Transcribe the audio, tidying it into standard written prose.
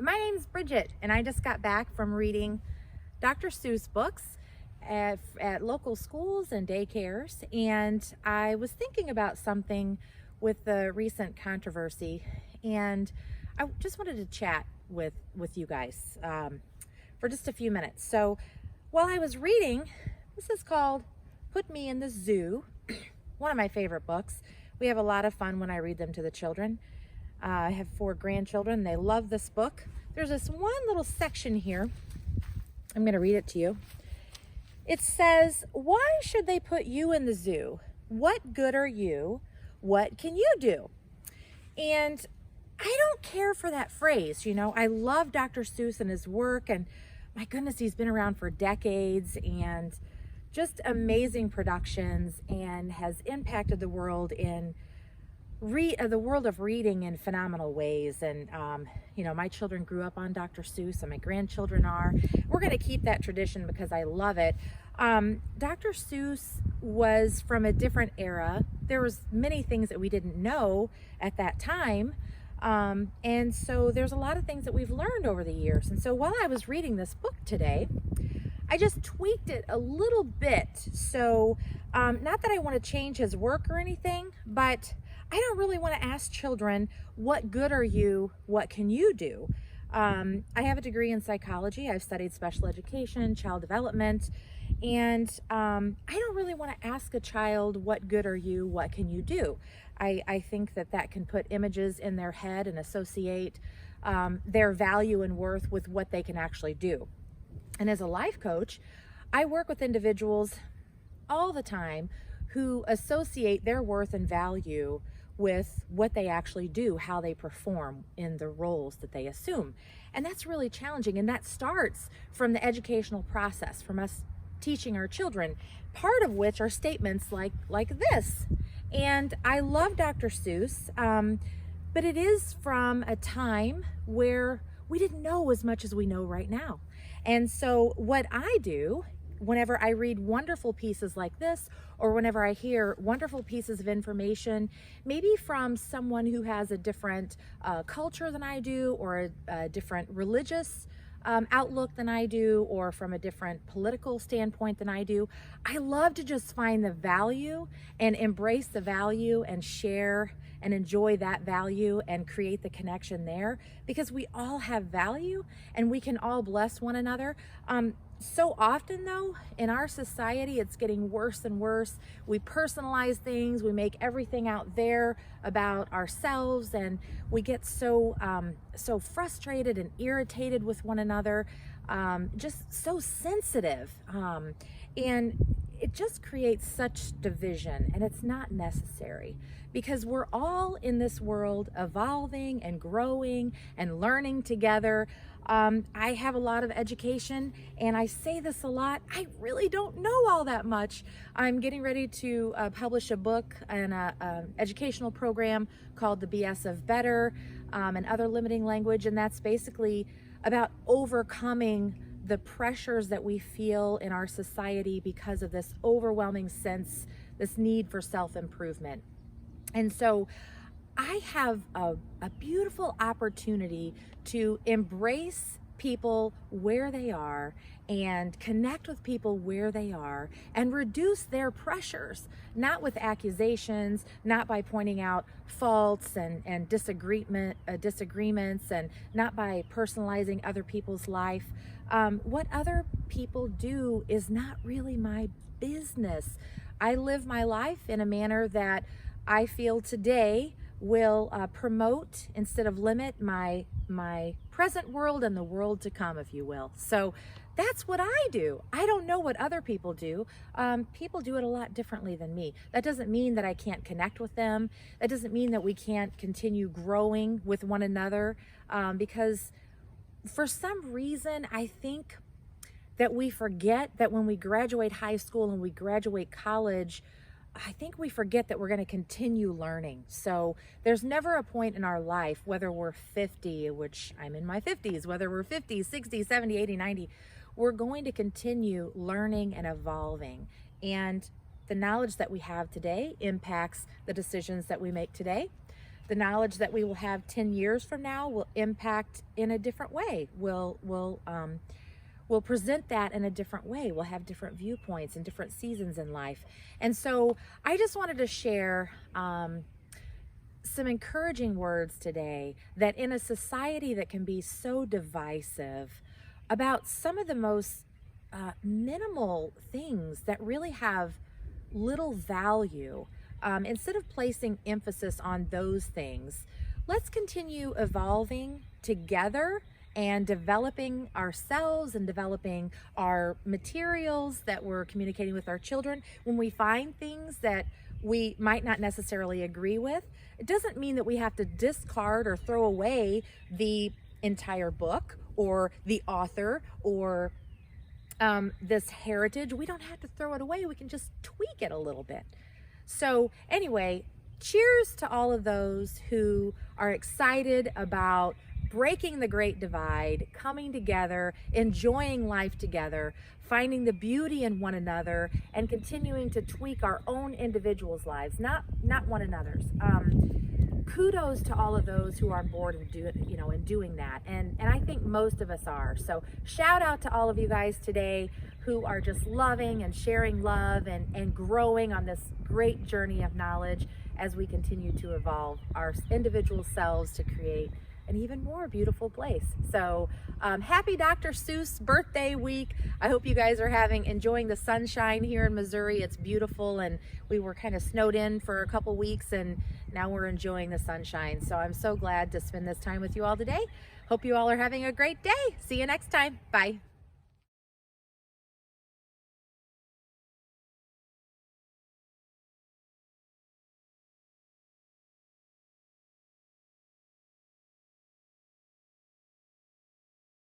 My name's Brigitte, and I just got back from reading Dr. Seuss books at local schools and daycares, and I was thinking about something with the recent controversy, and I just wanted to chat with you guys for just a few minutes. So while I was reading, this is called Put Me in the Zoo, one of my favorite books. We have a lot of fun when I read them to the children. I have 4 grandchildren. They love this book. There's this one little section here. I'm going to read it to you. It says, "Why should they put you in the zoo? What good are you? What can you do?" And I don't care for that phrase. You know, I love Dr. Seuss and his work, and my goodness, he's been around for decades and just amazing productions, and has impacted the world in the world of reading in phenomenal ways. And you know, my children grew up on Dr. Seuss, and my grandchildren are. We're going to keep that tradition because I love it. Dr. Seuss was from a different era. There was many things that we didn't know at that time, and so there's a lot of things that we've learned over the years. And so while I was reading this book today, I just tweaked it a little bit. So not that I want to change his work or anything, but I don't really want to ask children, what good are you? What can you do? I have a degree in psychology. I've studied special education, child development, and I don't really want to ask a child, what good are you? What can you do? I think that can put images in their head and associate their value and worth with what they can actually do. And as a life coach, I work with individuals all the time who associate their worth and value with what they actually do, how they perform in the roles that they assume. And that's really challenging. And that starts from the educational process, from us teaching our children, part of which are statements like this. And I love Dr. Seuss, but it is from a time where we didn't know as much as we know right now. And so what I do whenever I read wonderful pieces like this, or whenever I hear wonderful pieces of information, maybe from someone who has a different culture than I do, or a different religious outlook than I do, or from a different political standpoint than I do, I love to just find the value and embrace the value and share and enjoy that value and create the connection there, because we all have value and we can all bless one another. So often though, in our society, it's getting worse and worse. We personalize things, we make everything out there about ourselves, and we get so frustrated and irritated with one another, just so sensitive, and it just creates such division, and it's not necessary, because we're all in this world evolving and growing and learning together. I have a lot of education, and I say this a lot, I really don't know all that much. I'm getting ready to publish a book and an educational program called The BS of Better, and Other Limiting Language, and that's basically about overcoming the pressures that we feel in our society because of this overwhelming sense, this need for self-improvement. And so I have a beautiful opportunity to embrace people where they are and connect with people where they are and reduce their pressures, not with accusations, not by pointing out faults and disagreements, and not by personalizing other people's life. What other people do is not really my business. I live my life in a manner that I feel today will promote instead of limit my present world and the world to come, if you will. So that's what I do. I don't know what other people do. People do it a lot differently than me. That doesn't mean that I can't connect with them. That doesn't mean that we can't continue growing with one another, because for some reason, I think that we forget that when we graduate high school and we graduate college, I think we forget that we're going to continue learning. So there's never a point in our life, whether we're 50, which I'm in my 50s, whether we're 50, 60, 70, 80, 90, we're going to continue learning and evolving. And the knowledge that we have today impacts the decisions that we make today. The knowledge that we will have 10 years from now will impact in a different way. We'll present that in a different way. We'll have different viewpoints and different seasons in life. And so I just wanted to share some encouraging words today, that in a society that can be so divisive about some of the most minimal things that really have little value, instead of placing emphasis on those things, let's continue evolving together and developing ourselves and developing our materials that we're communicating with our children. When we find things that we might not necessarily agree with, it doesn't mean that we have to discard or throw away the entire book or the author or this heritage. We don't have to throw it away. We can just tweak it a little bit. So anyway, cheers to all of those who are excited about breaking the great divide, coming together, enjoying life together, finding the beauty in one another, and continuing to tweak our own individuals' lives, not one another's. Kudos to all of those who are on board and doing that, and I think most of us are. So shout out to all of you guys today who are just loving and sharing love and growing on this great journey of knowledge as we continue to evolve our individual selves to create an even more beautiful place. So happy Dr. Seuss birthday week. I hope you guys are enjoying the sunshine here in Missouri. It's beautiful, and we were kind of snowed in for a couple weeks, and now we're enjoying the sunshine. So I'm so glad to spend this time with you all today. Hope you all are having a great day. See you next time. Bye.